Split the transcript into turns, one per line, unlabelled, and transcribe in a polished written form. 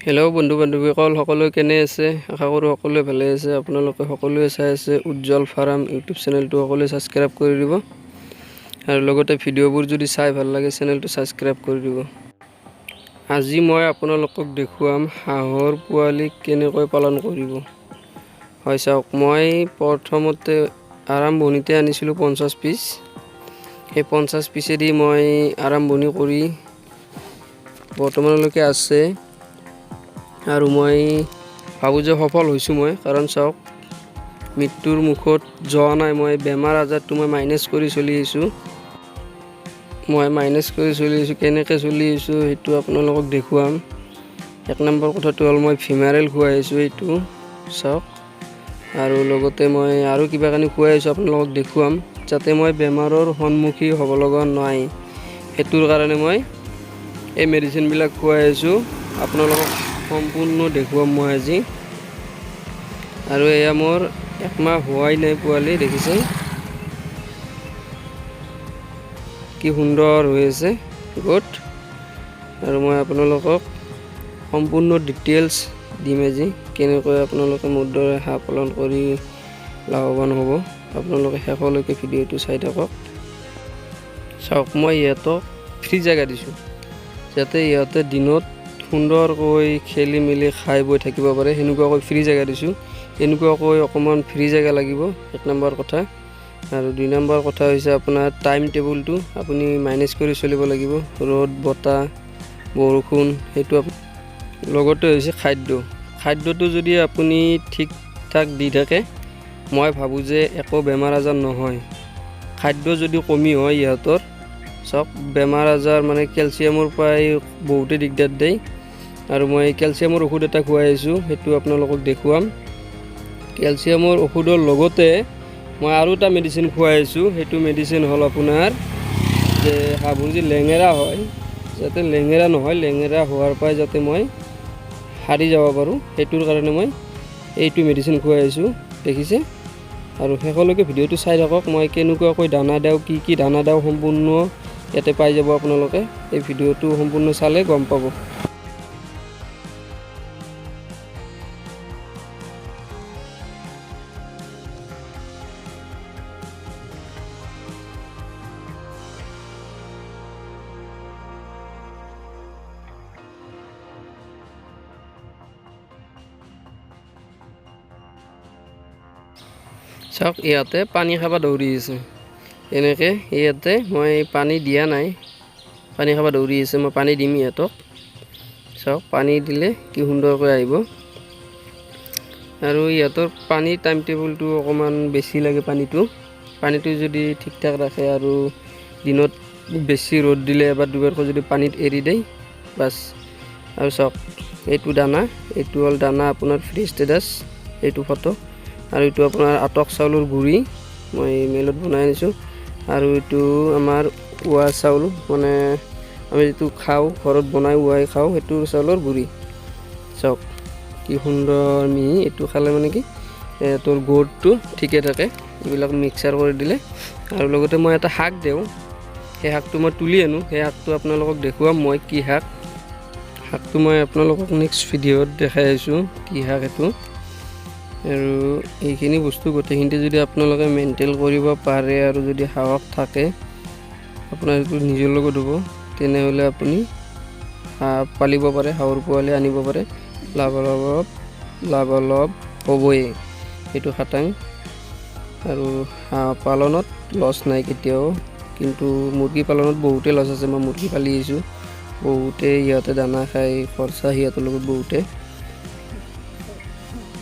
Hello' বন্ধু বান্ধৱীসকল সকলোৱে কেনে আছে? আশা কৰোঁ সকলোৱে ভালে আছে। আপোনালোকে সকলোৱে চাই আছে উজ্জ্বল ফাৰ্ম ইউটিউব চেনেলটো সকলোৱে ছাবস্ক্ৰাইব কৰি দিব আৰু লগতে ভিডিঅ'বোৰ যদি চাই ভাল লাগে চেনেলটো ছাবস্ক্ৰাইব কৰি দিব। আজি মই আপোনালোকক দেখুৱাম হাঁহৰ পোৱালি কেনেকৈ পালন কৰিব। হয় চাওক, মই প্ৰথমতে আৰম্ভণিতে আনিছিলোঁ 50 পিচ। সেই 50 পিচেদি মই আৰম্ভণি কৰি বৰ্তমানলৈকে আছে আৰু মই ভাবোঁ যে সফল হৈছোঁ মই, কাৰণ চাওক মৃত্যুৰ মুখত যোৱা নাই। মই বেমাৰ আজাৰটো মই মাইনাছ কৰি চলি আহিছোঁ। কেনেকৈ চলি আহিছোঁ সেইটো আপোনালোকক দেখুৱাম। 1 নম্বৰ কথাটো হ'ল মই ভিমাৰেল খুৱাই আছোঁ, এইটো চাওক, আৰু লগতে মই আৰু কিবা কানি খুৱাই আছোঁ আপোনালোকক দেখুৱাম, যাতে মই বেমাৰৰ সন্মুখীন হ'ব লগা নাই। সেইটোৰ কাৰণে মই এই মেডিচিনবিলাক খুৱাই আছোঁ, আপোনালোকক সম্পূৰ্ণ দেখুৱাম মই আজি। আৰু এয়া মোৰ 1 মাহ হোৱাই নাই পোৱালি, দেখিছে কি সুন্দৰ হৈ আছে গোট। আৰু মই আপোনালোকক সম্পূৰ্ণ ডিটেইলছ দিম আজি, কেনেকৈ আপোনালোকে মোৰ দৰে হাঁহ পালন কৰি লাভৱান হ'ব। আপোনালোকে শেষলৈকে ভিডিঅ'টো চাই থাকক। চাওক, মই ইহঁতক ফ্ৰী জেগা দিছোঁ, যাতে ইহঁতে দিনত সুন্দৰকৈ খেলি মেলি খাই বৈ থাকিব পাৰে। সেনেকুৱাকৈ ফ্ৰী জেগা দিছোঁ। এনেকুৱাকৈ অকণমান ফ্ৰী জেগা লাগিব, 1 নম্বৰ কথা। আৰু 2 নম্বৰ কথা হৈছে আপোনাৰ টাইম টেবুলটো আপুনি মাইনাছ কৰি চলিব লাগিব। ৰ'দ বতাহ বৰষুণ সেইটো লগতে হৈছে খাদ্যটো যদি আপুনি ঠিক ঠাক দি থাকে, মই ভাবোঁ যে একো বেমাৰ আজাৰ নহয়। খাদ্য যদি কমি হয় ইহঁতৰ, চাওক বেমাৰ আজাৰ মানে কেলছিয়ামৰ পৰাই বহুতে দিগদাৰ দিয়ে। আৰু মই কেলছিয়ামৰ ঔষধ এটা খুৱাই আছোঁ, সেইটো আপোনালোকক দেখুৱাম। কেলছিয়ামৰ ঔষধৰ লগতে মই আৰু এটা মেডিচিন খুৱাই আছোঁ। সেইটো মেডিচিন হ'ল আপোনাৰ যে হাঁহবোৰ যে লেঙেৰা হয়, যাতে লেঙেৰা নহয়, লেঙেৰা হোৱাৰ পৰাই যাতে মই সাৰি যাব পাৰোঁ, সেইটোৰ কাৰণে মই এইটো মেডিচিন খুৱাই আছোঁ, দেখিছে। আৰু শেষলৈকে ভিডিঅ'টো চাই থাকক। মই কেনেকুৱাকৈ দানা দিওঁ, কি দানা দিওঁ, সম্পূৰ্ণ ইয়াতে পাই যাব আপোনালোকে। এই ভিডিঅ'টো সম্পূৰ্ণ চালে গম পাব। চাওক, ইয়াতে পানী খাব দৌৰি আছে, এনেকৈ ইয়াতে মই পানী দিয়া নাই, পানী খাব দৌৰি আছে। মই পানী দিম ইহঁতক, চাওক পানী দিলে কি সুন্দৰকৈ আহিব। আৰু ইহঁতৰ পানীৰ টাইম টেবুলটো অকণমান বেছি লাগে। পানীটো যদি ঠিক ঠাক ৰাখে আৰু দিনত বেছি ৰ'দ দিলে এবাৰ দুবাৰকৈ যদি পানীত এৰি দিয়ে বাছ। আৰু চাওক, এইটো দানা, এইটো হ'ল দানা আপোনাৰ ফ্ৰী ষ্টেটাছ, এইটো ফটো। আৰু এইটো আপোনাৰ আটক চাউলৰ গুড়ি মই মেলত বনাই আনিছোঁ। আৰু এইটো আমাৰ উৱা চাউল, মানে আমি যিটো খাওঁ ঘৰত বনাই উৱাই খাওঁ, সেইটো চাউলৰ গুড়ি। চাওক কি সুন্দৰ মিহি, এইটো খালে মানে কি তোৰ গ্ৰ'থটো ঠিকে থাকে। এইবিলাক মিক্সাৰ কৰি দিলে। আৰু লগতে মই এটা শাক দিওঁ, সেই শাকটো মই তুলি আনো, সেই শাকটো আপোনালোকক দেখুৱাম মই কি শাকটো মই আপোনালোকক নেক্সট ভিডিঅ'ত দেখাই আছোঁ কি শাক সেইটো। আৰু এইখিনি বস্তু গোটেইখিনিতে যদি আপোনালোকে মেইনটেইন কৰিব পাৰে আৰু যদি সাহস থাকে আপোনাৰ এইটো নিজৰ লগত হ'ব, তেনেহ'লে আপুনি হাঁহ পালিব পাৰে, হাঁহৰ পোৱালি আনিব পাৰে, লাভালাভ হ'বই, সেইটো খাটাং। আৰু হাঁহ পালনত লছ নাই কেতিয়াও, কিন্তু মুৰ্গী পালনত বহুতে লছ আছে। মই মুৰ্গী পালি আহিছোঁ, বহুতে ইহঁতে দানা খাই খৰচা সিহঁতৰ লগত বহুতে